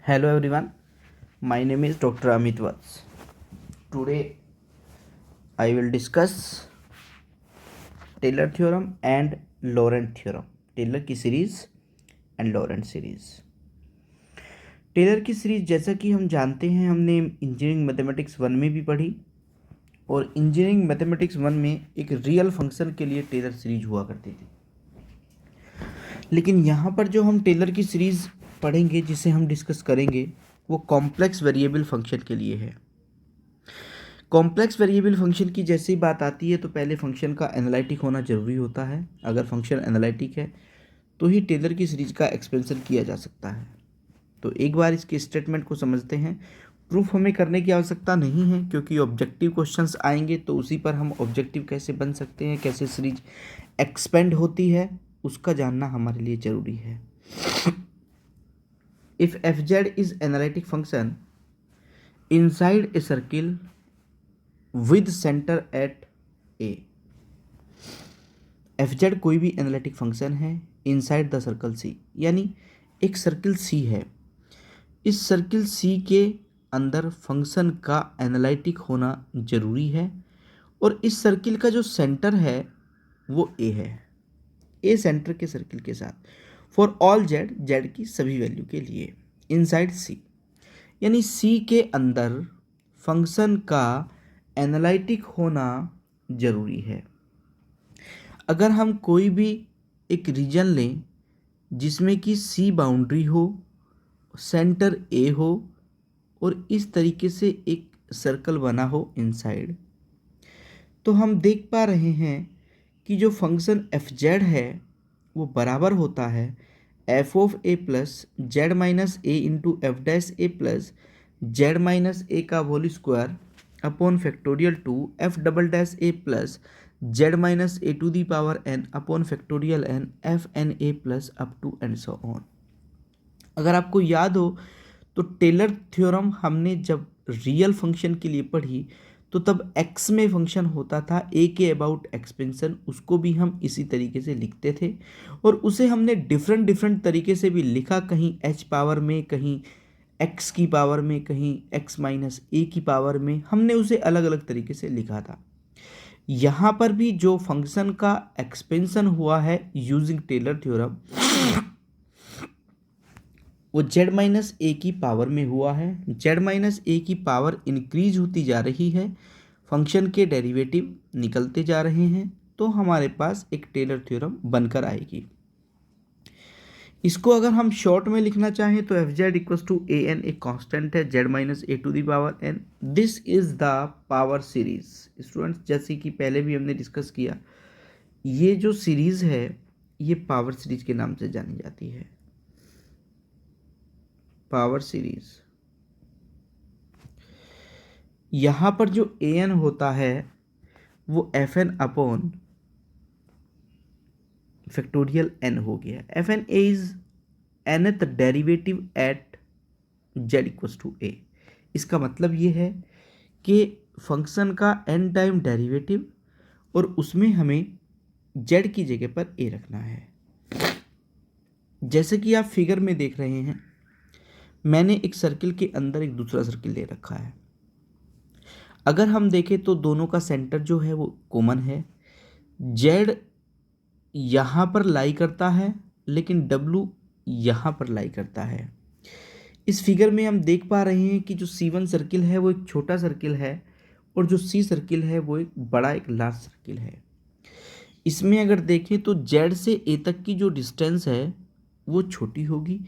Hello everyone, my name is Dr. Amit Vats. Today I will discuss Taylor theorem and Laurent theorem. Taylor की series and Laurent series. Taylor की series जैसा कि हम जानते हैं, हमने इंजीनियरिंग मैथमेटिक्स 1 में भी पढ़ी और इंजीनियरिंग मैथमेटिक्स 1 में एक रियल फंक्शन के लिए टेलर सीरीज हुआ करती थी। लेकिन यहाँ पर जो हम टेलर की सीरीज पढ़ेंगे, जिसे हम डिस्कस करेंगे, वो कॉम्प्लेक्स वेरिएबल फंक्शन के लिए है। कॉम्प्लेक्स वेरिएबल फंक्शन की जैसे ही बात आती है तो पहले फंक्शन का एनालिटिक होना ज़रूरी होता है। अगर फंक्शन एनालिटिक है तो ही टेलर की सीरीज का एक्सपेंशन किया जा सकता है। तो एक बार इसके स्टेटमेंट को समझते हैं। प्रूफ हमें करने की आवश्यकता नहीं है, क्योंकि ऑब्जेक्टिव क्वेश्चंस आएंगे तो उसी पर हम ऑब्जेक्टिव कैसे बन सकते हैं, कैसे सीरीज एक्सपेंड होती है, उसका जानना हमारे लिए ज़रूरी है। If F Z is analytic function inside a circle with centre at A. F Z कोई भी एनालिटिक फंक्शन है इनसाइड द सर्कल सी, यानी एक सर्किल सी है। इस सर्किल सी के अंदर फंक्शन का एनालिटिक होना जरूरी है और इस सर्किल का जो सेंटर है वो ए है। ए सेंटर के सर्किल के साथ फॉर ऑल जेड, जेड की सभी वैल्यू के लिए, इनसाइड सी, यानी सी के अंदर फंक्शन का एनालिटिक होना जरूरी है। अगर हम कोई भी एक रीजन लें जिसमें कि सी बाउंड्री हो, सेंटर ए हो और इस तरीके से एक सर्कल बना हो इनसाइड, तो हम देख पा रहे हैं कि जो फंक्शन एफ जेड है वो बराबर होता है f of a plus z minus a into f dash a plus z minus a का whole square upon factorial two f double dash a plus z minus A to the power N upon factorial N F n a plus up to and so on. अगर आपको याद हो तो Taylor theorem हमने जब real function के लिए पढ़ी तो तब एक्स में फंक्शन होता था ए के अबाउट एक्सपेंशन, उसको भी हम इसी तरीके से लिखते थे और उसे हमने डिफरेंट तरीके से भी लिखा, कहीं एच पावर में, कहीं एक्स की पावर में, कहीं एक्स माइनस ए की पावर में, हमने उसे अलग अलग तरीके से लिखा था। यहाँ पर भी जो फंक्शन का एक्सपेंशन हुआ है यूजिंग टेलर थ्योरम, वो जेड माइनस ए की पावर में हुआ है। जेड माइनस ए की पावर इंक्रीज होती जा रही है, फंक्शन के डेरिवेटिव निकलते जा रहे हैं, तो हमारे पास एक टेलर थ्योरम बनकर आएगी। इसको अगर हम शॉर्ट में लिखना चाहें तो F Z equals to A N एक कांस्टेंट है, Z minus A to the power N. This is the power series. Students, जैसे कि पहले भी हमने डिस्कस किया, ये जो सीरीज है ये पावर सीरीज के नाम से जानी जाती है। Power series. यहाँ पर जो ए एन होता है वो f n upon factorial n हो गया। F n a is nth derivative at z equals to a. इसका मतलब ये है कि फंक्शन का n टाइम डेरिवेटिव और उसमें हमें z की जगह पर a रखना है। जैसे कि आप फिगर में देख रहे हैं, मैंने एक सर्किल के अंदर एक दूसरा सर्किल ले रखा है। अगर हम देखें तो दोनों का सेंटर जो है वो कॉमन है। z यहाँ पर लाई करता है लेकिन w यहाँ पर लाई करता है। इस फिगर में हम देख पा रहे हैं कि जो C1 सर्किल है वो एक छोटा सर्किल है और जो C सर्किल है वो एक बड़ा, एक लार्ज सर्किल है। इसमें अगर देखें तो Z से A तक की जो डिस्टेंस है वो छोटी होगी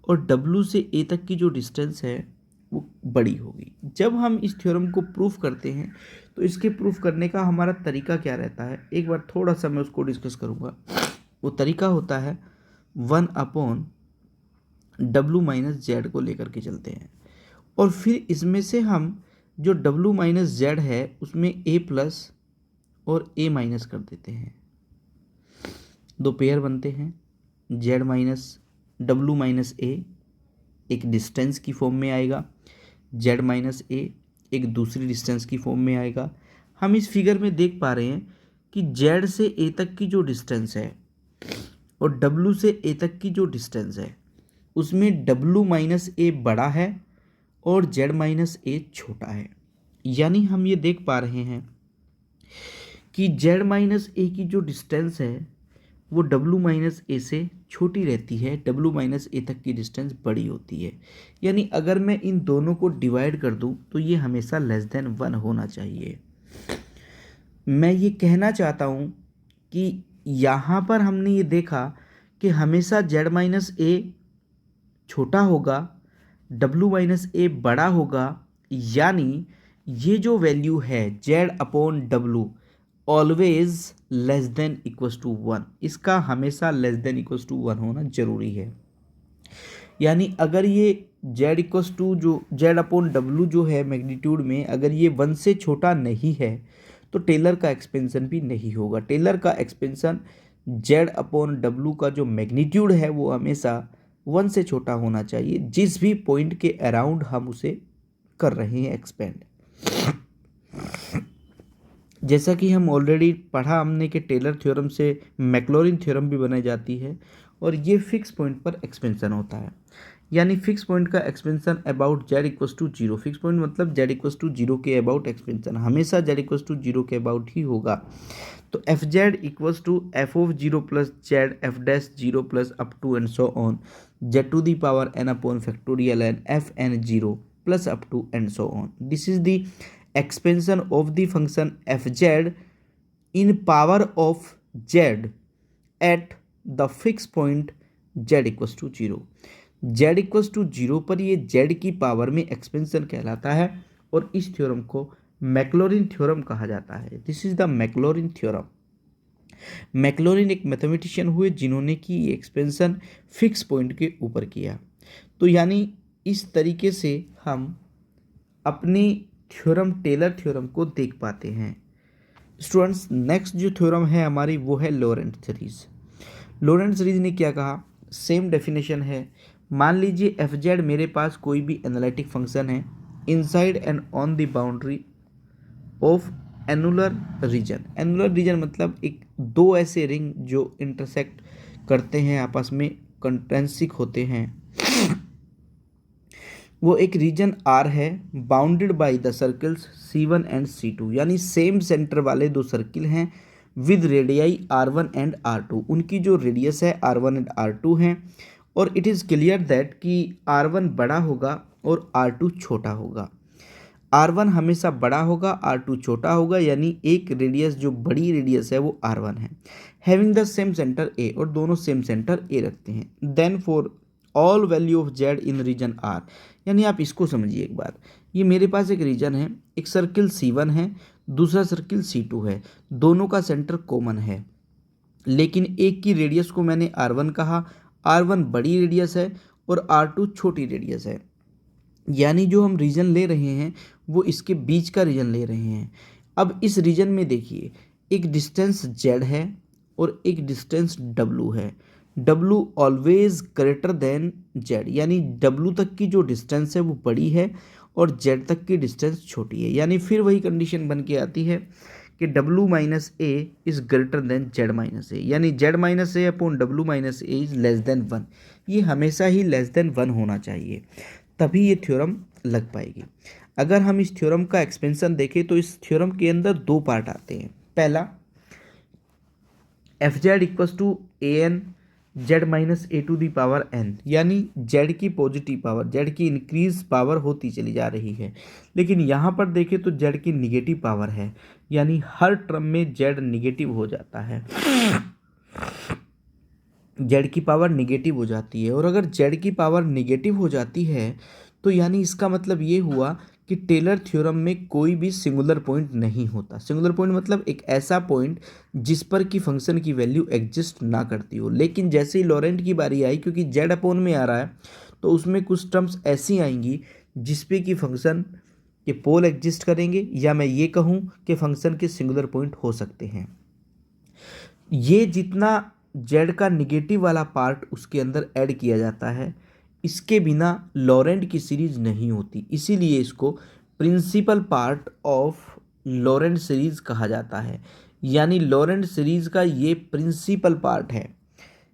और W से A तक की जो डिस्टेंस है वो बड़ी होगी। जब हम इस थ्योरम को प्रूफ करते हैं तो इसके प्रूफ करने का हमारा तरीका क्या रहता है, एक बार थोड़ा सा मैं उसको डिस्कस करूँगा। वो तरीका होता है 1 अपॉन W माइनस जेड को लेकर के चलते हैं और फिर इसमें से हम जो W माइनस जेड है उसमें A प्लस और A माइनस कर देते हैं। दो पेयर बनते हैं, Z minus W minus A एक डिस्टेंस की फॉर्म में आएगा, Z माइनस A एक दूसरी डिस्टेंस की फॉर्म में आएगा। हम इस फिगर में देख पा रहे हैं कि Z से A तक की जो डिस्टेंस है और W से A तक की जो डिस्टेंस है उसमें डब्लू माइनस ए बड़ा है और जेड माइनस ए छोटा है। यानी हम ये देख पा रहे हैं कि जेड माइनस ए की जो डिस्टेंस है वो डब्लू माइनस ए से छोटी रहती है, डब्लू माइनस ए तक की डिस्टेंस बड़ी होती है। यानी अगर मैं इन दोनों को डिवाइड कर दूं तो ये हमेशा लेस देन 1 होना चाहिए। मैं ये कहना चाहता हूँ कि यहाँ पर हमने ये देखा कि हमेशा जेड माइनस ए छोटा होगा, डब्लू माइनस ए बड़ा होगा, यानी ये जो वैल्यू है Z upon W always less than equals to 1, इसका हमेशा लेस देन इक्वल्स टू 1 होना जरूरी है। यानी अगर ये जेड इक्वल्स टू जो जेड अपॉन डब्लू जो है मैग्नीट्यूड में अगर ये 1 से छोटा नहीं है तो टेलर का एक्सपेंशन भी नहीं होगा। टेलर का एक्सपेंशन जेड अपॉन डब्लू का जो मैग्नीट्यूड है वो हमेशा 1 से छोटा होना चाहिए, जिस भी पॉइंट के अराउंड हम उसे कर रहे हैं एक्सपेंड। जैसा कि हम ऑलरेडी पढ़ा हमने कि टेलर थ्योरम से मैक्लॉरिन थ्योरम भी बनाई जाती है और ये फिक्स पॉइंट पर एक्सपेंशन होता है। यानी फिक्स पॉइंट का expansion about Z equals to 0। Fix point मतलब जेड इक्वल्स टू 0 के अबाउट एक्सपेंशन हमेशा जेड इक्वल्स टू 0 के अबाउट ही होगा। तो F Z equals to F of 0 plus Z F dash 0 plus up to and so on Z to the power N upon factorial N F N 0 plus up to and so on. This is the expansion of the function fz in power of z at the fixed point z equals to 0। z equals to 0 पर ये z की power में expansion कहलाता है और इस theorem को Maclaurin theorem कहा जाता है। This is the Maclaurin theorem. Maclaurin एक मैथमेटिशियन हुए जिन्होंने की एक्सपेंशन फिक्स पॉइंट के ऊपर किया। तो यानी इस तरीके से हम अपनी थ्योरम टेलर थ्योरम को देख पाते हैं। स्टूडेंट्स, नेक्स्ट जो थ्योरम है हमारी वो है लोरेंट सीरीज। लोरेंट सीरीज ने क्या कहा, सेम डेफिनेशन है। मान लीजिए एफ जेड मेरे पास कोई भी एनालिटिक फंक्शन है inside and on the boundary of annular region. Annular region मतलब एक दो ऐसे रिंग जो इंटरसेक्ट करते हैं, आपस में कंट्रेंसिक होते हैं, वो एक रीजन R है, bounded by the circles C1 and C2। यानी सेम सेंटर वाले दो सर्किल हैं with radii R1 and R2। उनकी जो रेडियस है R1 एंड R2 हैं और इट इज़ क्लियर दैट कि R1 बड़ा होगा और R2 छोटा होगा। R1 हमेशा बड़ा होगा, R2 छोटा होगा, यानी एक रेडियस जो बड़ी रेडियस है वो R1 है। Having the same centre A, और दोनों सेम सेंटर A रखते हैं। Then for all value of Z in region R. यानी आप इसको समझिए एक बार, ये मेरे पास एक रीजन है, एक सर्किल C1 है, दूसरा सर्किल C2 है, दोनों का सेंटर कॉमन है, लेकिन एक की रेडियस को मैंने R1 कहा, R1 बड़ी रेडियस है और R2 छोटी रेडियस है। यानी जो हम रीजन ले रहे हैं वो इसके बीच का रीजन ले रहे हैं। अब इस रीजन में देखिए एक डिस्टेंस Z है और एक डिस्टेंस W है। W always greater than Z, यानी W तक की जो डिस्टेंस है वो बड़ी है और Z तक की डिस्टेंस छोटी है। यानी फिर वही कंडीशन बन के आती है कि W minus a is greater than Z minus a, यानी Z minus a upon W minus a is less than 1। ये हमेशा ही लेस देन 1 होना चाहिए, तभी ये थ्योरम लग पाएगी। अगर हम इस थ्योरम का एक्सपेंशन देखें तो इस थ्योरम के अंदर दो पार्ट आते हैं। पहला, F Z equals to A N Z minus A to the power N, यानी जेड की पॉजिटिव पावर, जेड की इंक्रीज पावर होती चली जा रही है। लेकिन यहाँ पर देखें तो जेड की निगेटिव पावर है, यानी हर टर्म में जेड निगेटिव हो जाता है, जेड की पावर निगेटिव हो जाती है। और अगर जेड की पावर निगेटिव हो जाती है तो यानी इसका मतलब ये हुआ कि टेलर थ्योरम में कोई भी सिंगुलर पॉइंट नहीं होता। सिंगुलर पॉइंट मतलब एक ऐसा पॉइंट जिस पर कि फंक्शन की वैल्यू एग्जिस्ट ना करती हो। लेकिन जैसे ही लॉरेंट की बारी आई, क्योंकि जेड अपॉन में आ रहा है तो उसमें कुछ टर्म्स ऐसी आएंगी जिस पे कि फंक्शन के पोल एग्जिस्ट करेंगे, या मैं ये कहूँ कि फंक्शन के सिंगुलर पॉइंट हो सकते हैं। ये जितना जेड का निगेटिव वाला पार्ट उसके अंदर ऐड किया जाता है, इसके बिना लॉरेंट की सीरीज नहीं होती। इसीलिए इसको principal part of Laurent series कहा जाता है। यानी लॉरेंट सीरीज का ये प्रिंसिपल पार्ट है।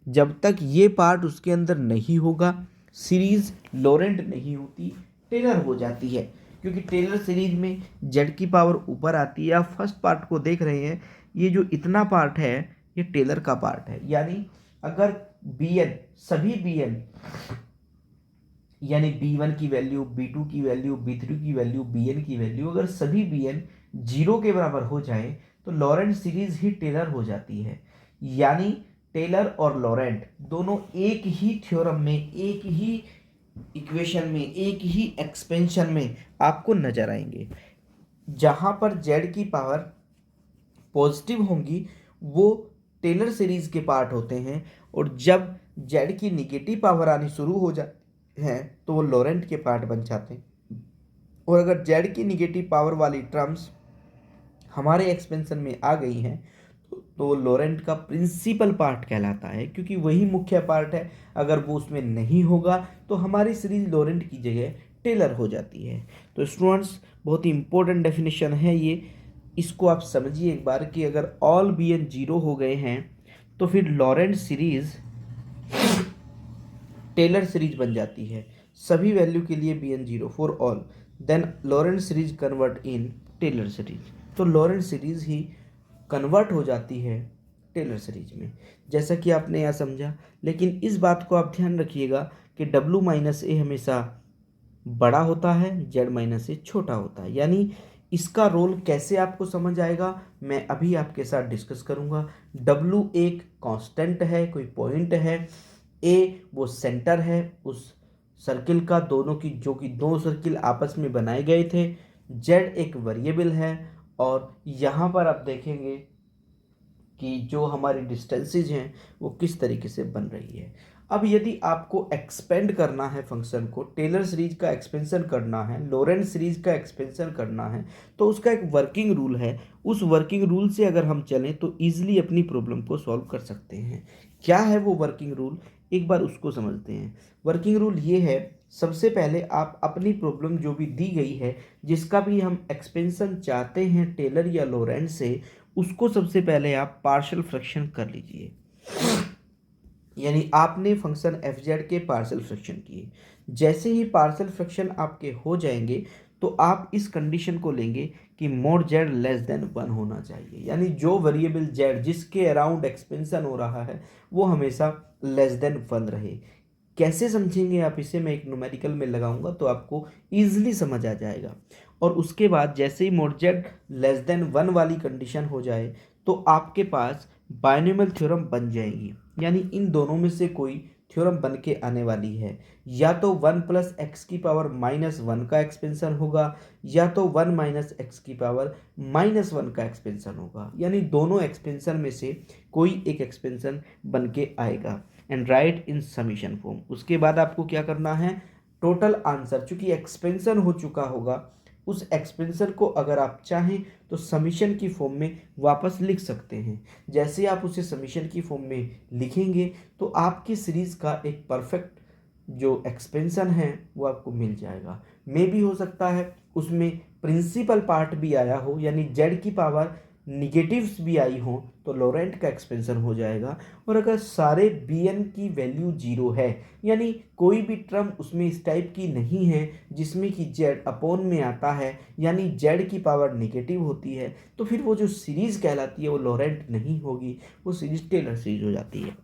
जब तक ये पार्ट उसके अंदर नहीं होगा सीरीज लॉरेंट नहीं होती, टेलर हो जाती है, क्योंकि टेलर सीरीज में जेड की पावर ऊपर आती है। आप फर्स्ट पार्ट को देख रहे हैं, ये जो इतना पार्ट है ये टेलर का पार्ट है। यानी अगर बी एन, सभी बी एन, यानी B1 की वैल्यू, B2 की वैल्यू, B3 की वैल्यू, Bn की वैल्यू, अगर सभी Bn 0 के बराबर हो जाए तो लॉरेंट सीरीज ही टेलर हो जाती है। यानी टेलर और लॉरेंट दोनों एक ही थ्योरम में, एक ही इक्वेशन में, एक ही एक्सपेंशन में आपको नजर आएंगे। जहां पर z की पावर पॉजिटिव होंगी वो टेलर सीरीज के पार्ट होते हैं, और जब z की निगेटिव पावर आनी शुरू हो जाए हैं तो वो लॉरेंट के पार्ट बन जाते हैं। और अगर z की निगेटिव पावर वाली टर्म्स हमारे एक्सपेंशन में आ गई हैं तो लॉरेंट का प्रिंसिपल पार्ट कहलाता है, क्योंकि वही मुख्य पार्ट है। अगर वो उसमें नहीं होगा तो हमारी सीरीज लॉरेंट की जगह टेलर हो जाती है। तो स्टूडेंट्स, बहुत ही इंपॉर्टेंट डेफिनेशन है ये, इसको आप समझिए एक बार कि अगर ऑल बी एन 0 हो गए हैं तो फिर लॉरेंट सीरीज टेलर सीरीज बन जाती है। सभी वैल्यू के लिए B N 0 for all, then Laurent series convert in Taylor series. तो लॉरेंट सीरीज ही कन्वर्ट हो जाती है टेलर सीरीज में, जैसा कि आपने यहाँ समझा। लेकिन इस बात को आप ध्यान रखिएगा कि W माइनस ए हमेशा बड़ा होता है, Z माइनस ए छोटा होता है। यानी इसका रोल कैसे आपको समझ आएगा मैं अभी आपके साथ डिस्कस करूंगा। W एक कांस्टेंट है, कोई पॉइंट है, ए वो सेंटर है उस सर्किल का, दोनों की, जो कि दो सर्किल आपस में बनाए गए थे। जेड एक वेरिएबल है, और यहाँ पर आप देखेंगे कि जो हमारी डिस्टेंसेज हैं वो किस तरीके से बन रही है। अब यदि आपको एक्सपेंड करना है फंक्शन को, टेलर सीरीज का एक्सपेंशन करना है, लॉरेंट सीरीज का एक्सपेंशन करना है, तो उसका एक वर्किंग रूल है। उस वर्किंग रूल से अगर हम चलें तो ईजिली अपनी प्रॉब्लम को सॉल्व कर सकते हैं। क्या है वो वर्किंग रूल, एक बार उसको समझते हैं। वर्किंग रूल ये है, सबसे पहले आप अपनी प्रॉब्लम जो भी दी गई है, जिसका भी हम एक्सपेंशन चाहते हैं टेलर या लॉरेंट से, उसको सबसे पहले आप पार्शियल फ्रैक्शन कर लीजिए। यानी आपने फंक्शन एफ जेड के पार्शियल फ्रैक्शन किए। जैसे ही पार्शियल फ्रैक्शन आपके हो जाएंगे तो आप इस कंडीशन को लेंगे कि मोड जेड लेस देन 1 होना चाहिए। यानी जो वेरिएबल जेड जिसके अराउंड एक्सपेंशन हो रहा है वो हमेशा लेस देन 1 रहे। कैसे समझेंगे आप इसे, मैं एक न्यूमेरिकल में लगाऊंगा तो आपको ईजिली समझ आ जाएगा। और उसके बाद जैसे ही मोड जेड लेस देन 1 वाली कंडीशन हो जाए तो आपके पास बाइनोमियल थ्योरम बन जाएगी। यानी इन दोनों में से कोई थ्योरम बन के आने वाली है, या तो 1 प्लस एक्स की पावर माइनस 1 का एक्सपेंशन होगा, या तो 1 माइनस एक्स की पावर माइनस 1 का एक्सपेंशन होगा। यानी दोनों एक्सपेंशन में से कोई एक एक्सपेंशन बन के आएगा, and right in summation form. उसके बाद आपको क्या करना है, टोटल आंसर, चूंकि एक्सपेंशन हो चुका होगा, उस एक्सपेंशन को अगर आप चाहें तो समीशन की फॉर्म में वापस लिख सकते हैं। जैसे आप उसे समीशन की फॉर्म में लिखेंगे तो आपकी सीरीज का एक परफेक्ट जो एक्सपेंशन है वो आपको मिल जाएगा। मे भी हो सकता है उसमें प्रिंसिपल पार्ट भी आया हो, यानी जेड की पावर निगेटिव्स भी आई हो तो लॉरेंट का एक्सपेंशन हो जाएगा। और अगर सारे बी एन की वैल्यू 0 है, यानी कोई भी टर्म उसमें इस टाइप की नहीं है जिसमें कि जेड अपॉन में आता है, यानी जेड की पावर निगेटिव होती है, तो फिर वो जो सीरीज़ कहलाती है वो लॉरेंट नहीं होगी, वो सीरीज टेलर सीरीज हो जाती है।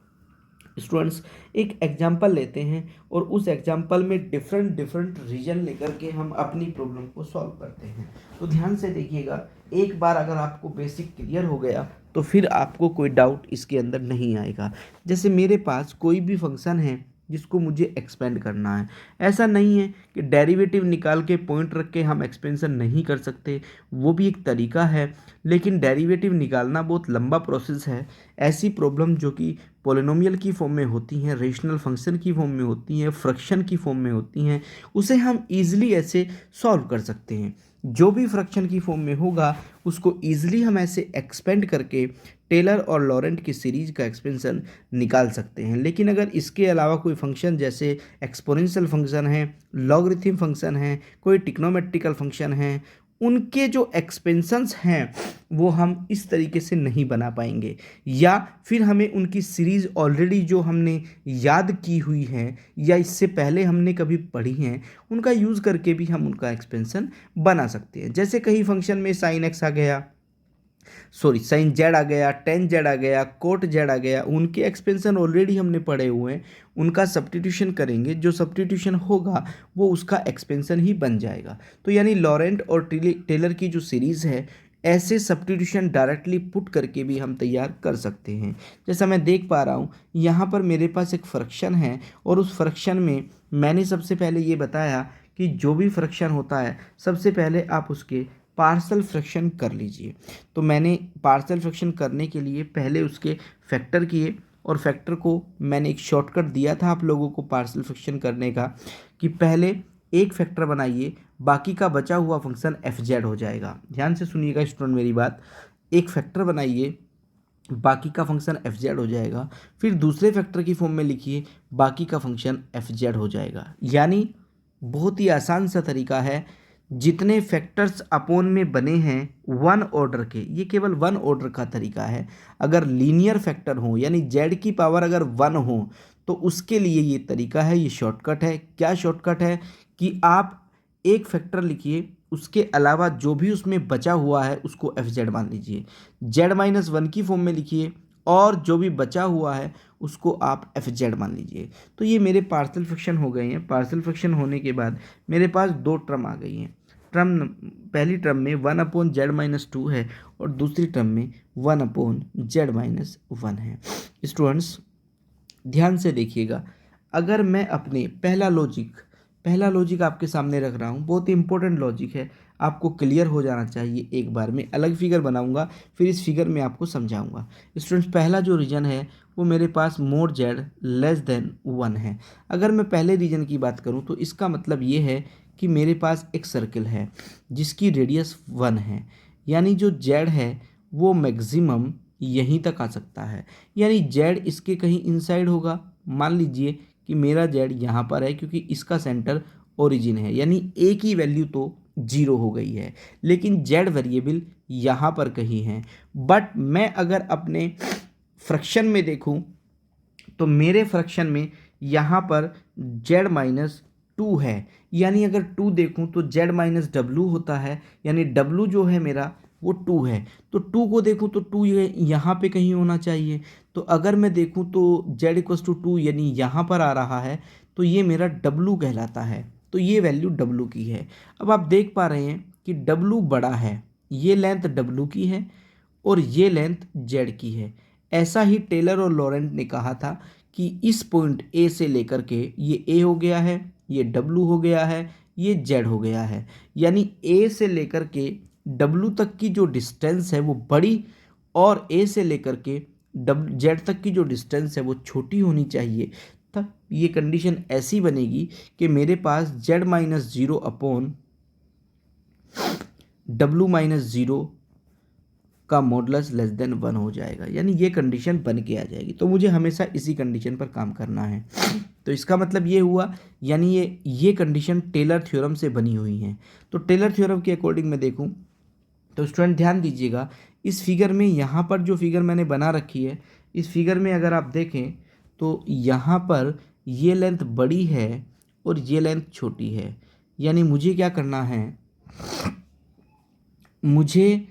स्टूडेंट्स, एक एग्जाम्पल लेते हैं और उस एग्जाम्पल में डिफरेंट रीजन लेकर के हम अपनी प्रॉब्लम को सॉल्व करते हैं। तो ध्यान से देखिएगा, एक बार अगर आपको बेसिक क्लियर हो गया तो फिर आपको कोई डाउट इसके अंदर नहीं आएगा। जैसे मेरे पास कोई भी फंक्शन है जिसको मुझे एक्सपेंड करना है, ऐसा नहीं है कि डेरिवेटिव निकाल के पॉइंट रख के हम एक्सपेंशन नहीं कर सकते, वो भी एक तरीका है, लेकिन डेरिवेटिव निकालना बहुत लंबा प्रोसेस है। ऐसी प्रॉब्लम जो कि पॉलिनोमियल की फॉर्म में होती हैं, रेशनल फंक्शन की फॉर्म में होती हैं, फ्रैक्शन की फॉर्म में होती हैं, उसे हम ईजिली ऐसे सॉल्व कर सकते हैं। जो भी फ्रैक्शन की फॉर्म में होगा उसको ईजिली हम ऐसे एक्सपेंड करके टेलर और लॉरेंट की सीरीज का एक्सपेंशन निकाल सकते हैं। लेकिन अगर इसके अलावा कोई फंक्शन जैसे एक्सपोनेंशियल फंक्शन है, लॉगरिथम फंक्शन है, कोई ट्रिग्नोमेट्रिकल फंक्शन है, उनके जो एक्सपेंशंस हैं वो हम इस तरीके से नहीं बना पाएंगे, या फिर हमें उनकी सीरीज़ ऑलरेडी जो हमने याद की हुई हैं या इससे पहले हमने कभी पढ़ी हैं उनका यूज़ करके भी हम उनका एक्सपेंशन बना सकते हैं। जैसे कहीं फंक्शन में साइन एक्स आ गया, सॉरी साइन जेड आ गया, टेन जेड आ गया, कोट जेड आ गया, उनके एक्सपेंशन ऑलरेडी हमने पढ़े हुए हैं, उनका सब्स्टिट्यूशन करेंगे, जो सब्स्टिट्यूशन होगा वो उसका एक्सपेंशन ही बन जाएगा। तो यानी लॉरेंट और टेलर की जो सीरीज़ है ऐसे सब्स्टिट्यूशन डायरेक्टली पुट करके भी हम तैयार कर सकते हैं। जैसा मैं देख पा रहा हूँ यहाँ पर मेरे पास एक फ्रैक्शन है और उस फ्रैक्शन में मैंने सबसे पहले ये बताया कि जो भी फ्रैक्शन होता है सबसे पहले आप उसके पार्शियल फ्रैक्शन कर लीजिए। तो मैंने पार्शियल फ्रैक्शन करने के लिए पहले उसके फैक्टर किए और फैक्टर को मैंने एक शॉर्टकट दिया था आप लोगों को पार्शियल फ्रैक्शन करने का कि पहले एक फैक्टर बनाइए, बाकी का बचा हुआ फंक्शन एफ जेड हो जाएगा। ध्यान से सुनिएगा स्टूडेंट मेरी बात, एक फैक्टर बनाइए, बाकी का फंक्शन एफ जेड हो जाएगा, फिर दूसरे फैक्टर की फॉर्म में लिखिए, बाकी का फंक्शन एफ जेड हो जाएगा। यानी बहुत ही आसान सा तरीका है, जितने फैक्टर्स अपोन में बने हैं वन ऑर्डर के, ये केवल वन ऑर्डर का तरीका है। अगर लीनियर फैक्टर हो यानी जेड की पावर अगर वन हो तो उसके लिए ये तरीका है, ये शॉर्टकट है। क्या शॉर्टकट है कि आप एक फैक्टर लिखिए, उसके अलावा जो भी उसमें बचा हुआ है उसको एफ जेड मान लीजिए, जेड माइनस वन की फॉर्म में लिखिए और जो भी बचा हुआ है उसको आप एफ जेड मान लीजिए। तो ये मेरे पार्शियल फ्रैक्शन हो गए हैं। पार्शियल फ्रैक्शन होने के बाद मेरे पास दो टर्म आ गई हैं। पहली टर्म में one upon Z minus two है और दूसरी टर्म में one upon Z minus one है। स्टूडेंट्स ध्यान से देखिएगा, अगर मैं अपने पहला लॉजिक आपके सामने रख रहा हूँ, बहुत ही इंपॉर्टेंट लॉजिक है, आपको क्लियर हो जाना चाहिए। एक बार में अलग फिगर बनाऊंगा, फिर इस फिगर में आपको समझाऊंगा। स्टूडेंट्स पहला जो रीजन है वो मेरे पास mod Z less than one है। अगर मैं पहले रीजन की बात करूँ तो इसका मतलब ये है कि मेरे पास एक सर्किल है जिसकी रेडियस वन है, यानी जो जेड है वो मैक्सिमम यहीं तक आ सकता है, यानी जेड इसके कहीं इनसाइड होगा। मान लीजिए कि मेरा जेड यहाँ पर है क्योंकि इसका सेंटर ओरिजिन है, यानी ए की वैल्यू तो जीरो हो गई है, लेकिन जेड वेरिएबल यहाँ पर कहीं है। बट मैं अगर अपने फ्रैक्शन में देखूँ तो मेरे फ्रैक्शन में यहाँ पर जेड माइनस टू है, यानी अगर टू देखूँ तो जेड माइनस डब्लू होता है, यानी डब्लू जो है मेरा वो टू है। तो टू को देखूँ तो टू यहाँ पे कहीं होना चाहिए। तो अगर मैं देखूँ तो जेड इक्वस टू टू यानी यहाँ पर आ रहा है, तो ये मेरा डब्लू कहलाता है। तो ये वैल्यू डब्लू की है। अब आप देख पा रहे हैं कि डब्लू बड़ा है, ये लेंथ डब्लू की है और ये लेंथ जेड की है। ऐसा ही टेलर और लॉरेंट ने कहा था कि इस पॉइंट ए से लेकर के ये ए हो गया है, ये डब्लू हो गया है, ये जेड हो गया है, यानी ए से लेकर के डब्लू तक की जो डिस्टेंस है वो बड़ी और ए से लेकर के जेड तक की जो डिस्टेंस है वो छोटी होनी चाहिए। तब ये कंडीशन ऐसी बनेगी कि मेरे पास जेड माइनस जीरो अपॉन डब्लू माइनस जीरो का मॉडुलस लेस देन वन हो जाएगा, यानी ये कंडीशन बन के आ जाएगी। तो मुझे हमेशा इसी कंडीशन पर काम करना है। तो इसका मतलब ये हुआ, यानी ये कंडीशन टेलर थ्योरम से बनी हुई है। तो टेलर थ्योरम के अकॉर्डिंग मैं देखूं तो स्टूडेंट ध्यान दीजिएगा, इस फिगर में यहाँ पर जो फिगर मैंने बना रखी है, इस फिगर में अगर आप देखें तो यहाँ पर ये लेंथ बड़ी है और ये लेंथ छोटी है, यानी मुझे क्या करना है, मुझे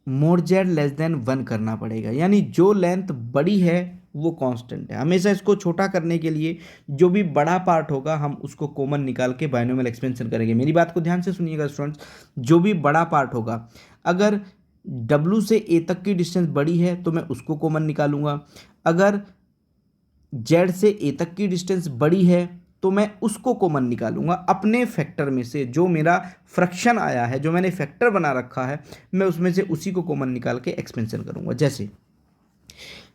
mode Z less than one करना पड़ेगा। यानी जो लेंथ बड़ी है वो कांस्टेंट है। हमेशा इसको छोटा करने के लिए जो भी बड़ा पार्ट होगा हम उसको कॉमन निकाल के बायनोमियल एक्सपेंशन करेंगे। मेरी बात को ध्यान से सुनिएगा स्टूडेंट्स, जो भी बड़ा पार्ट होगा, अगर W से A तक की डिस्टेंस बड़ी है तो मैं उसको कॉमन निकालूंगा, अगर Z से A तक की डिस्टेंस बड़ी है तो मैं उसको कॉमन निकालूंगा अपने फैक्टर में से। जो मेरा फ्रैक्शन आया है, जो मैंने फैक्टर बना रखा है, मैं उसमें से उसी को कॉमन निकाल के एक्सपेंशन करूंगा। जैसे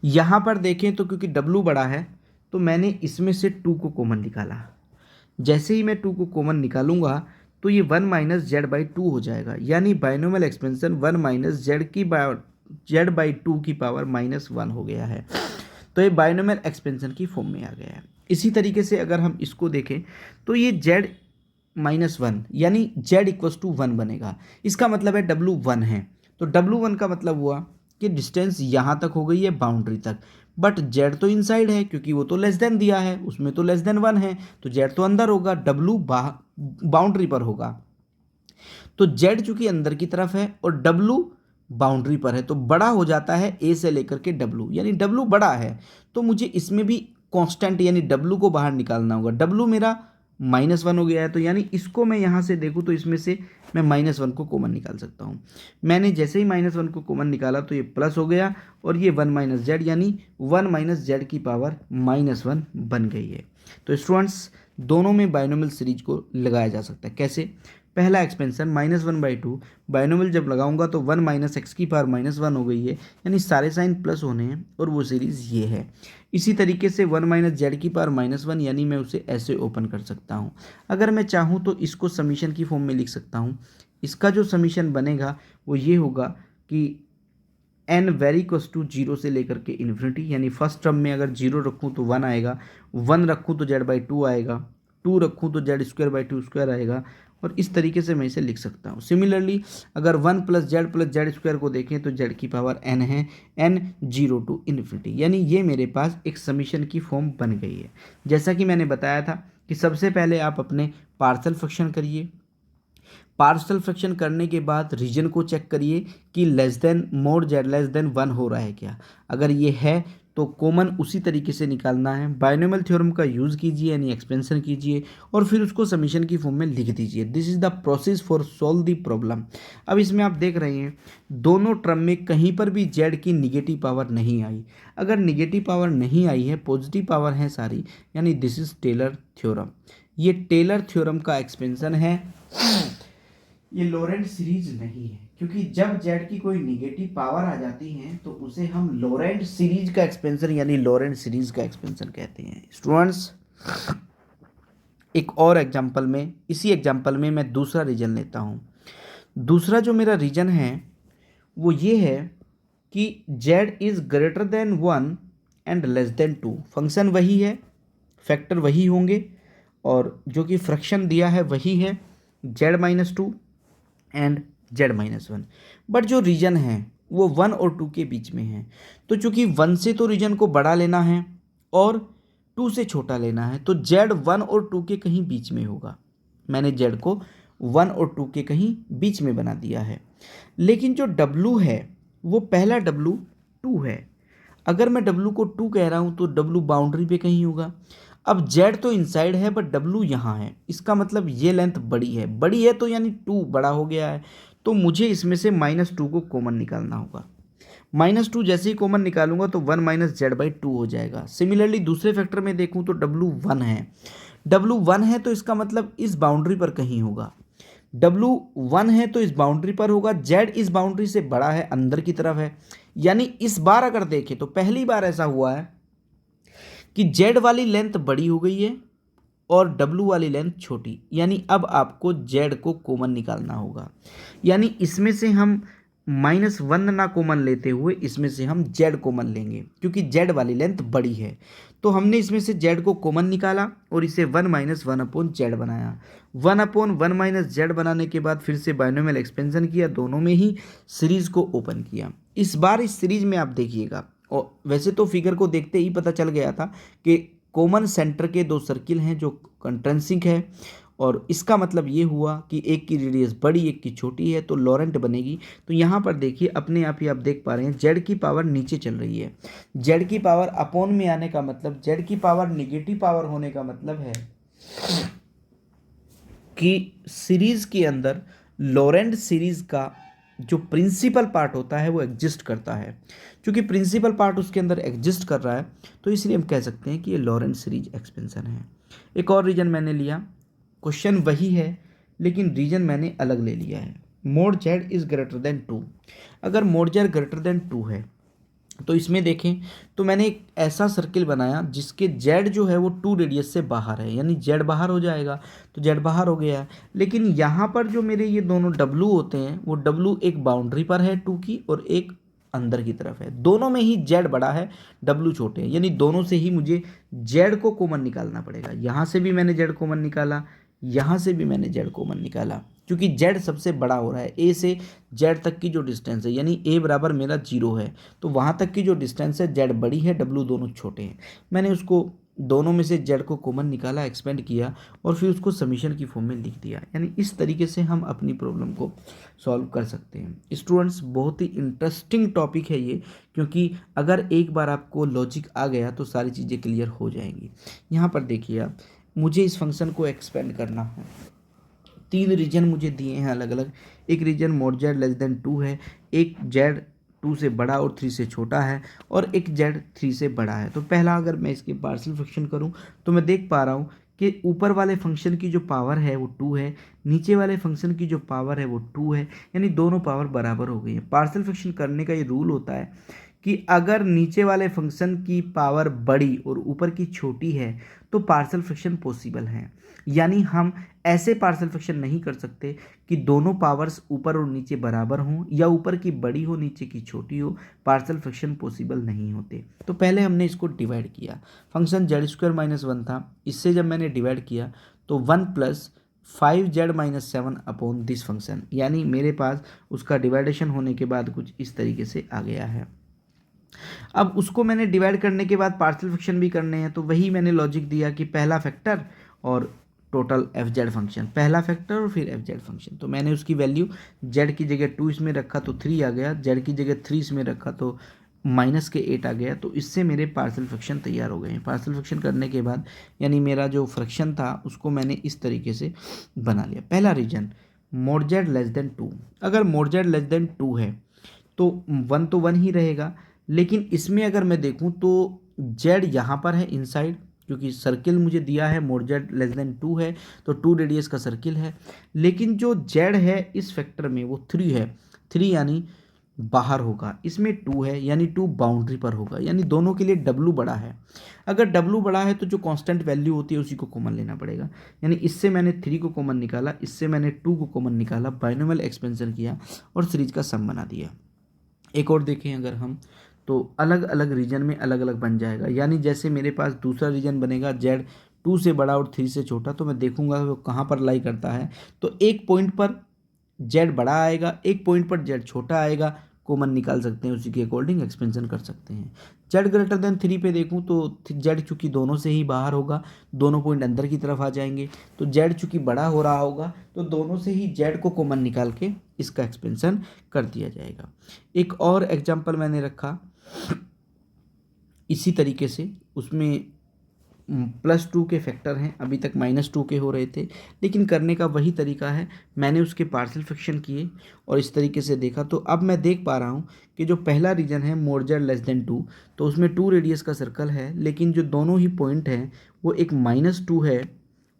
यहाँ पर देखें तो क्योंकि W बड़ा है तो मैंने इसमें से 2 को कॉमन निकाला। जैसे ही मैं 2 को कॉमन निकालूंगा तो ये 1 माइनस जेड बाई टू हो जाएगा, यानी binomial expansion 1 minus Z by two की पावर माइनस वन हो गया है। तो ये बाइनोमियल एक्सपेंशन की फॉर्म में आ गया है। इसी तरीके से अगर हम इसको देखें तो ये जेड -1 यानी z इक्वल्स टू 1 बनेगा। इसका मतलब है W1 है, तो W1 का मतलब हुआ कि डिस्टेंस यहाँ तक हो गई है बाउंड्री तक, बट z तो इनसाइड है क्योंकि वो तो लेस देन दिया है, उसमें तो लेस देन 1 है, तो z तो अंदर होगा, W बाउंड्री पर होगा। तो z चूंकि अंदर की तरफ है और W बाउंड्री पर है, तो बड़ा हो जाता है a से लेकर के W, यानी W बड़ा है, तो मुझे इसमें भी कांस्टेंट यानी W को बाहर निकालना होगा। W मेरा -1 हो गया है, तो यानी इसको मैं यहाँ से देखूँ तो इसमें से मैं -1 को कॉमन निकाल सकता हूँ। मैंने जैसे ही -1 को कॉमन निकाला तो ये प्लस हो गया और ये 1 - z यानी 1 - z की पावर -1 बन गई है। तो स्टूडेंट्स दोनों में बाइनोमियल सीरीज को लगाया जा सकता है। कैसे? पहला एक्सपेंशन -1/2, बाइनोमियल जब लगाऊंगा तो 1 - x की पावर -1 हो गई है, यानी सारे साइन प्लस होने हैं और वो सीरीज़ ये है। इसी तरीके से 1 - z की पावर -1 यानी मैं उसे ऐसे ओपन कर सकता हूँ। अगर मैं चाहूँ तो इसको समीशन की फॉर्म में लिख सकता हूँ। इसका जो समीशन बनेगा वो ये होगा कि n वेरी इक्वल्स टू 0 से लेकर के इन्फिनिटी, यानी फर्स्ट टर्म में अगर 0 रखूँ तो 1 आएगा, 1 रखूँ तो z/2 आएगा, 2 रखूँ तो z²/2² आएगा, और इस तरीके से मैं इसे लिख सकता हूँ। सिमिलरली अगर 1 + z को देखें तो z की पावर n है, n 0 टू इन्फिनिटी, यानी ये मेरे पास एक समीशन की फॉर्म बन गई है। जैसा कि मैंने बताया था कि सबसे पहले आप अपने पार्शियल फ्रैक्शन करिए, पार्शियल फ्रैक्शन करने के बाद रीजन को चेक करिए कि less than mode z less than 1 हो रहा है क्या। अगर ये है तो कॉमन उसी तरीके से निकालना है। बाइनोमियल थ्योरम का यूज़ कीजिए यानी एक्सपेंशन कीजिए और फिर उसको समीशन की फॉर्म में लिख दीजिए। This is the process for solve the problem. अब इसमें आप देख रहे हैं दोनों टर्म में कहीं पर भी z की निगेटिव पावर नहीं आई। अगर निगेटिव पावर नहीं आई है, पॉजिटिव पावर है सारी, यानी दिस इज़ टेलर थ्योरम। ये टेलर थ्योरम का एक्सपेंशन है, ये लॉरेंट सीरीज नहीं है, क्योंकि जब z की कोई निगेटिव पावर आ जाती है तो उसे हम लॉरेंट सीरीज का एक्सपेंशन यानी लॉरेंट सीरीज का एक्सपेंशन कहते हैं। स्टूडेंट्स एक और एग्जांपल में, इसी एग्जांपल में मैं दूसरा रीजन लेता हूँ। दूसरा जो मेरा रीजन है वो ये है कि z is greater then 1 and less than 2। Function वही है, फैक्टर वही होंगे और जो कि फ्रैक्शन दिया है वही है z-2 एंड z-1, बट जो रीजन है वो 1 और 2 के बीच में है। तो चूंकि 1 से तो रीजन को बड़ा लेना है और 2 से छोटा लेना है, तो z 1 और 2 के कहीं बीच में होगा। मैंने z को 1 और 2 के कहीं बीच में बना दिया है, लेकिन जो w है वो पहला w 2 है। अगर मैं w को 2 कह रहा हूँ तो w बाउंड्री पे कहीं होगा। अब z तो इनसाइड है बट w यहाँ है, इसका मतलब ये लेंथ बड़ी है तो यानी 2 बड़ा हो गया है, तो मुझे इसमें से -2 को कॉमन निकालना होगा। -2 जैसे ही कॉमन निकालूंगा तो 1 - z/2 हो जाएगा। सिमिलरली दूसरे फैक्टर में देखूं तो w1 है, w1 है तो इसका मतलब इस बाउंड्री पर कहीं होगा, w1 है तो इस बाउंड्री पर होगा, z इस बाउंड्री से बड़ा है, अंदर की तरफ है, यानी इस बार अगर देखें तो पहली बार ऐसा हुआ है कि z वाली लेंथ बड़ी हो गई है और w वाली लेंथ छोटी, यानी अब आपको z को कॉमन निकालना होगा। यानी इसमें से हम -1 ना कॉमन लेते हुए इसमें से हम z कॉमन लेंगे, क्योंकि z वाली लेंथ बड़ी है। तो हमने इसमें से z को कॉमन निकाला और इसे 1 - 1/z बनाया। 1/1 - z बनाने के बाद फिर से बाइनोमियल एक्सपेंशन किया, दोनों में ही सीरीज को ओपन किया। इस बार इस सीरीज में आप देखिएगा, और वैसे तो फिगर को देखते ही पता चल गया था कि कॉमन सेंटर के दो सर्किल हैं जो कंट्रेंसिंग है, और इसका मतलब ये हुआ कि एक की रेडियस बड़ी एक की छोटी है तो लॉरेंट बनेगी। तो यहाँ पर देखिए अपने आप ही आप देख पा रहे हैं z की पावर नीचे चल रही है, z की पावर अपॉन में आने का मतलब, z की पावर निगेटिव पावर होने का मतलब है कि सीरीज के अंदर लॉरेंट सीरीज का जो प्रिंसिपल पार्ट होता है वो एग्जिस्ट करता है। क्योंकि प्रिंसिपल पार्ट उसके अंदर एग्जिस्ट कर रहा है तो इसलिए हम कह सकते हैं कि ये लॉरेंट सीरीज एक्सपेंशन है। एक और रीजन मैंने लिया, क्वेश्चन वही है लेकिन रीजन मैंने अलग ले लिया है। Mode z is greater then 2। अगर मोड z ग्रेटर देन 2 है तो इसमें देखें तो मैंने एक ऐसा सर्किल बनाया जिसके z जो है वो 2 रेडियस से बाहर है, यानी z बाहर हो जाएगा, तो z बाहर हो गया है। लेकिन यहाँ पर जो मेरे ये दोनों w होते हैं वो w एक बाउंड्री पर है 2 की और एक अंदर की तरफ है, दोनों में ही z बड़ा है w छोटे हैं, यानी दोनों से ही मुझे z को कॉमन निकालना पड़ेगा। यहाँ से भी मैंने z कॉमन निकाला, यहाँ से भी मैंने जेड कॉमन निकाला, क्योंकि जेड सबसे बड़ा हो रहा है। ए से जेड तक की जो डिस्टेंस है, यानी ए बराबर मेरा 0 है, तो वहाँ तक की जो डिस्टेंस है जेड बड़ी है, डब्लू दोनों छोटे हैं। मैंने उसको दोनों में से जेड को कॉमन निकाला, एक्सपेंड किया और फिर उसको समीशन की फॉर्म में लिख दिया। यानी इस तरीके से हम अपनी प्रॉब्लम को सॉल्व कर सकते हैं। स्टूडेंट्स, बहुत ही इंटरेस्टिंग टॉपिक है ये, क्योंकि अगर एक बार आपको लॉजिक आ गया तो सारी चीज़ें क्लियर हो जाएंगी। यहाँ पर देखिए आप, मुझे इस फंक्शन को एक्सपेंड करना है। 3 रीजन मुझे दिए हैं अलग अलग। एक region mod Z less than 2 है, एक जेड 2 से बड़ा और 3 से छोटा है, और एक जेड 3 से बड़ा है। तो पहला अगर मैं इसके पार्शियल फ्रैक्शन करूं तो मैं देख पा रहा हूं कि ऊपर वाले फंक्शन की जो पावर है वो 2 है, नीचे वाले फंक्शन की जो पावर है वो 2 है, यानी दोनों पावर बराबर हो गई है। पार्शियल फ्रैक्शन करने का ये रूल होता है कि अगर नीचे वाले फंक्शन की पावर बड़ी और ऊपर की छोटी है तो पार्शियल फ्रैक्शन पॉसिबल है। यानी हम ऐसे पार्शियल फ्रैक्शन नहीं कर सकते कि दोनों पावर्स ऊपर और नीचे बराबर हों या ऊपर की बड़ी हो नीचे की छोटी हो, पार्शियल फ्रैक्शन पॉसिबल नहीं होते। तो पहले हमने इसको डिवाइड किया। फंक्शन जेड स्क्वायर माइनस 1 था, इससे जब मैंने डिवाइड किया तो 1 plus 5z minus 7 upon this function, यानी मेरे पास उसका डिवाइडेशन होने के बाद कुछ इस तरीके से आ गया है। अब उसको मैंने डिवाइड करने के बाद पार्शियल फ्रैक्शन भी करने हैं, तो वही मैंने लॉजिक दिया कि पहला फैक्टर और टोटल एफ जेड फंक्शन, पहला फैक्टर और फिर एफ जेड फंक्शन। तो मैंने उसकी वैल्यू जेड की जगह 2 इसमें रखा तो 3 आ गया, जेड की जगह 3 इसमें रखा तो माइनस के 8 आ गया। तो इससे मेरे पार्शियल फ्रैक्शन तैयार हो गए हैं। पार्शियल फ्रैक्शन करने के बाद यानी मेरा जो फ्रैक्शन था उसको मैंने इस तरीके से बना लिया। पहला region mod Z less than 2, अगर मोड जेड लेस देन 2 है तो 1 तो 1 ही रहेगा, लेकिन इसमें अगर मैं देखूं तो जेड यहाँ पर है इनसाइड, क्योंकि सर्किल मुझे दिया है मोड जेड लेस देन 2 है तो 2 रेडियस का सर्किल है, लेकिन जो जेड है इस फैक्टर में वो 3 है, 3 यानी बाहर होगा, इसमें 2 है यानी 2 बाउंड्री पर होगा, यानी दोनों के लिए डब्लू बड़ा है। अगर डब्लू बड़ा है तो जो कांस्टेंट वैल्यू होती है उसी को कॉमन लेना पड़ेगा, यानी इससे मैंने 3 को कॉमन निकाला, इससे मैंने 2 को कॉमन निकाला, बाइनोमियल एक्सपेंशन किया और सीरीज का सम बना दिया। एक और देखें अगर हम तो अलग अलग रीजन में अलग अलग बन जाएगा, यानी जैसे मेरे पास दूसरा रीजन बनेगा जेड 2 से बड़ा और 3 से छोटा, तो मैं देखूंगा वो कहाँ पर लाई करता है। तो एक पॉइंट पर जेड बड़ा आएगा, एक पॉइंट पर जेड छोटा आएगा, कॉमन निकाल सकते हैं, उसी के अकॉर्डिंग एक्सपेंशन कर सकते हैं। जेड ग्रेटर देन 3 पे देखूं तो जेड चूंकि दोनों से ही बाहर होगा, दोनों पॉइंट अंदर की तरफ आ जाएंगे, तो जेड चूंकि बड़ा हो रहा होगा तो दोनों से ही जेड को कॉमन निकाल के इसका एक्सपेंशन कर दिया जाएगा। एक और एग्जांपल मैंने रखा इसी तरीके से, उसमें +2 के फैक्टर हैं, अभी तक -2 के हो रहे थे, लेकिन करने का वही तरीका है। मैंने उसके पार्शियल फ्रैक्शन किए और इस तरीके से देखा, तो अब मैं देख पा रहा हूँ कि जो पहला रीजन है मोड जेड लेस देन 2, तो उसमें 2 रेडियस का सर्कल है, लेकिन जो दोनों ही पॉइंट हैं वो एक -2 है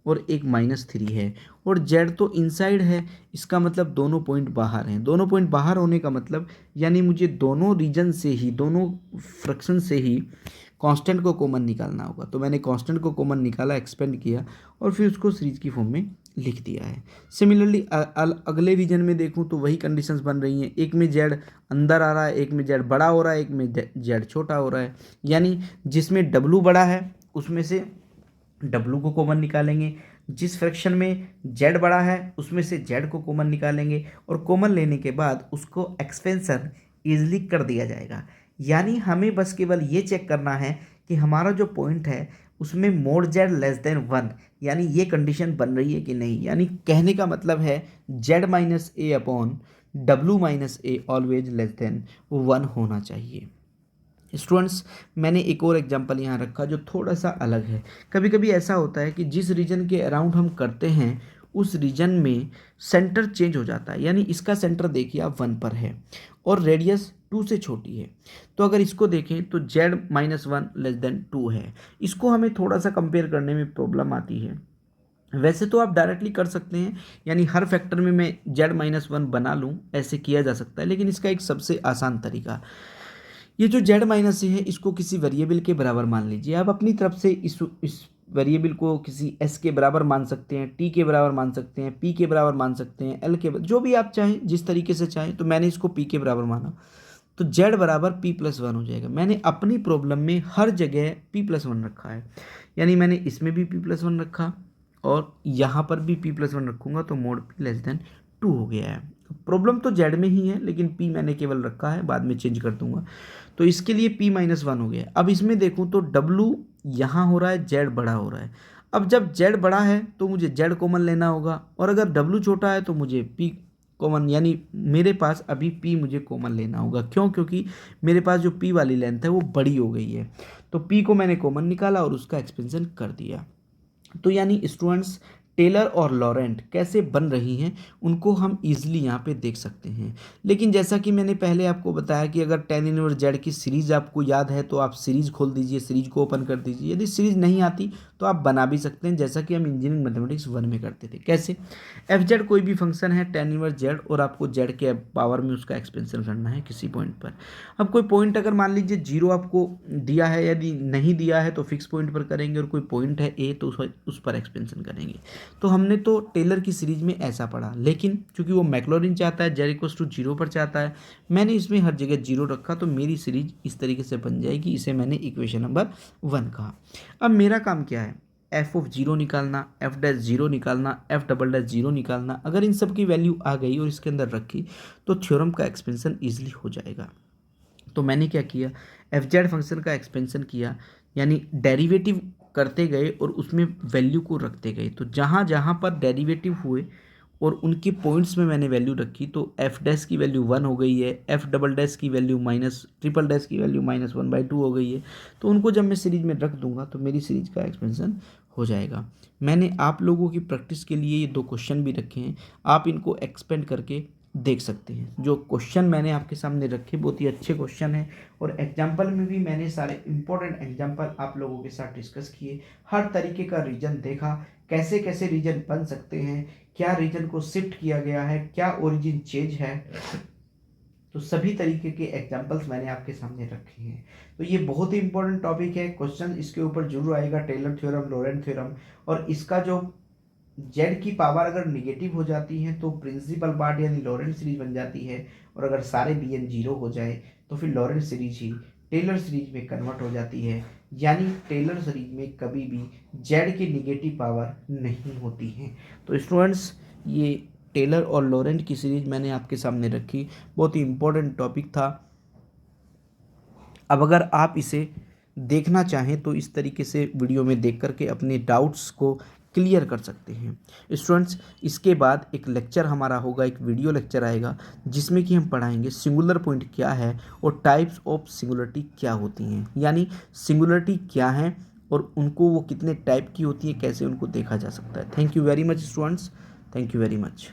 और एक -3 है, और जेड तो इनसाइड है, इसका मतलब दोनों पॉइंट बाहर हैं। दोनों पॉइंट बाहर होने का मतलब यानी मुझे दोनों रीजन से ही, दोनों फ्रैक्शन से ही कांस्टेंट को कॉमन निकालना होगा। तो मैंने कांस्टेंट को कॉमन निकाला, एक्सपेंड किया और फिर उसको सीरीज की फॉर्म में लिख दिया है। सिमिलरली अगले रीजन में देखूं तो वही कंडीशंस बन रही हैं, एक में जेड अंदर आ रहा है, एक में जेड बड़ा हो रहा है, एक में जेड छोटा हो रहा है, यानी जिसमें डब्लू बड़ा है उसमें से डब्लू को कॉमन निकालेंगे, जिस फ्रैक्शन में जेड बड़ा है उसमें से जेड को कॉमन निकालेंगे और कॉमन लेने के बाद उसको एक्सपेंशन ईजिली कर दिया जाएगा। यानी हमें बस केवल ये चेक करना है कि हमारा जो पॉइंट है उसमें मोड जेड लेस देन 1, यानी ये कंडीशन बन रही है कि नहीं, यानी कहने का मतलब है जेड माइनस ए अपॉन डब्लू minus a always less than 1 होना चाहिए। स्टूडेंट्स, मैंने एक और एग्जांपल यहाँ रखा जो थोड़ा सा अलग है। कभी कभी ऐसा होता है कि जिस रीजन के अराउंड हम करते हैं उस रीजन में सेंटर चेंज हो जाता है, यानी इसका सेंटर देखिए आप 1 पर है और रेडियस 2 से छोटी है। तो अगर इसको देखें तो जेड -1 लेस देन 2 है, इसको हमें थोड़ा सा कंपेयर करने में प्रॉब्लम आती है। वैसे तो आप डायरेक्टली कर सकते हैं, यानी हर फैक्टर में मैं जेड -1 बना लूँ, ऐसे किया जा सकता है, लेकिन इसका एक सबसे आसान तरीका, ये जो जेड माइनस है इसको किसी वेरिएबल के बराबर मान लीजिए। आप अपनी तरफ से इस वेरिएबल को किसी एस के बराबर मान सकते हैं, टी के बराबर मान सकते हैं, पी के बराबर मान सकते हैं, एल के जो भी आप चाहें, जिस तरीके से चाहें। तो मैंने इसको पी के बराबर माना तो जेड बराबर p+1 हो जाएगा। मैंने अपनी प्रॉब्लम में हर जगह p+1 रखा है, यानी मैंने इसमें भी p+1 रखा और यहाँ पर भी p+1 रखूँगा तो मोड p<2 हो गया है। प्रॉब्लम तो z में ही है, लेकिन p मैंने केवल रखा है, बाद में चेंज कर दूंगा। तो इसके लिए p-1 हो गया। अब इसमें देखूँ तो w यहाँ हो रहा है, z बड़ा हो रहा है। अब जब z बड़ा है तो मुझे z कॉमन लेना होगा, और अगर w छोटा है तो मुझे p कॉमन, यानी मेरे पास अभी p मुझे कॉमन लेना होगा। क्यों? क्योंकि मेरे पास जो p वाली लेंथ है वो बड़ी हो गई है। तो p को मैंने कॉमन निकाला और उसका एक्सपेंशन कर दिया। तो यानी स्टूडेंट्स, टेलर और लॉरेंट कैसे बन रही हैं उनको हम इजीली यहाँ पे देख सकते हैं। लेकिन जैसा कि मैंने पहले आपको बताया कि अगर tan इनवर्स z की सीरीज़ आपको याद है तो आप सीरीज़ खोल दीजिए, सीरीज को ओपन कर दीजिए। यदि सीरीज़ नहीं आती तो आप बना भी सकते हैं, जैसा कि हम इंजीनियरिंग मैथमेटिक्स 1 में करते थे। कैसे? f(z) कोई भी फंक्शन है tan इनवर्स z, और आपको z के पावर में उसका एक्सपेंशन करना है किसी पॉइंट पर। अब कोई पॉइंट अगर मान लीजिए 0 आपको दिया है, यदि नहीं दिया है तो फिक्स पॉइंट पर करेंगे, और कोई पॉइंट है a तो उस पर एक्सपेंशन करेंगे। तो हमने तो टेलर की सीरीज में ऐसा पढ़ा, लेकिन चूंकि वो मैक्लॉरिन चाहता है z=0 पर चाहता है, मैंने इसमें हर जगह 0 रखा, तो मेरी सीरीज इस तरीके से बन जाएगी। इसे मैंने इक्वेशन नंबर 1 कहा। अब मेरा काम क्या है? f(0) निकालना, f'0 निकालना, f"0 निकालना। अगर इन सब की वैल्यू आ गई और इसके अंदर रखी तो थ्योरम का एक्सपेंशन ईजिली हो जाएगा। तो मैंने क्या किया? f(z) फंक्शन का एक्सपेंशन किया, यानी डेरिवेटिव करते गए और उसमें वैल्यू को रखते गए। तो जहाँ जहाँ पर डेरिवेटिव हुए और उनके पॉइंट्स में मैंने वैल्यू रखी, तो f' की वैल्यू 1 हो गई है, f" की वैल्यू ट्रिपल डैश की वैल्यू -1/2 हो गई है। तो उनको जब मैं सीरीज में रख दूंगा तो मेरी सीरीज का एक्सपेंशन हो जाएगा। मैंने आप लोगों की प्रैक्टिस के लिए ये 2 क्वेश्चन भी रखे हैं, आप इनको एक्सपेंड करके देख सकते हैं। जो क्वेश्चन मैंने आपके सामने रखे बहुत ही अच्छे क्वेश्चन हैं, और एग्जाम्पल में भी मैंने सारे इंपॉर्टेंट एग्जाम्पल आप लोगों के साथ डिस्कस किए। हर तरीके का रीजन देखा, कैसे कैसे रीजन बन सकते हैं, क्या रीजन को शिफ्ट किया गया है, क्या ओरिजिन चेंज है। तो सभी तरीके के एग्जाम्पल्स मैंने आपके सामने रखे हैं। तो ये बहुत ही इंपॉर्टेंट टॉपिक है, क्वेश्चन इसके ऊपर जरूर आएगा, टेलर थ्योरम, लॉरेंट थ्योरम। और इसका जो z की पावर अगर निगेटिव हो जाती है तो प्रिंसिपल पार्ट यानी लॉरेंट सीरीज बन जाती है, और अगर सारे bn 0 हो जाए तो फिर लॉरेंट सीरीज ही टेलर सीरीज में कन्वर्ट हो जाती है। यानी टेलर सीरीज में कभी भी z की निगेटिव पावर नहीं होती है। तो स्टूडेंट्स, ये टेलर और लॉरेंट की सीरीज मैंने आपके सामने रखी, बहुत ही इंपॉर्टेंट टॉपिक था। अब अगर आप इसे देखना चाहें तो इस तरीके से वीडियो में देख करके अपने डाउट्स को क्लियर कर सकते हैं। स्टूडेंट्स, इसके बाद एक लेक्चर हमारा होगा, एक वीडियो लेक्चर आएगा जिसमें कि हम पढ़ाएंगे सिंगुलर पॉइंट क्या है और टाइप्स ऑफ सिंगुलरिटी क्या होती हैं, यानी सिंगुलरिटी क्या है और उनको वो कितने टाइप की होती है, कैसे उनको देखा जा सकता है। Thank you very much students, thank you very much.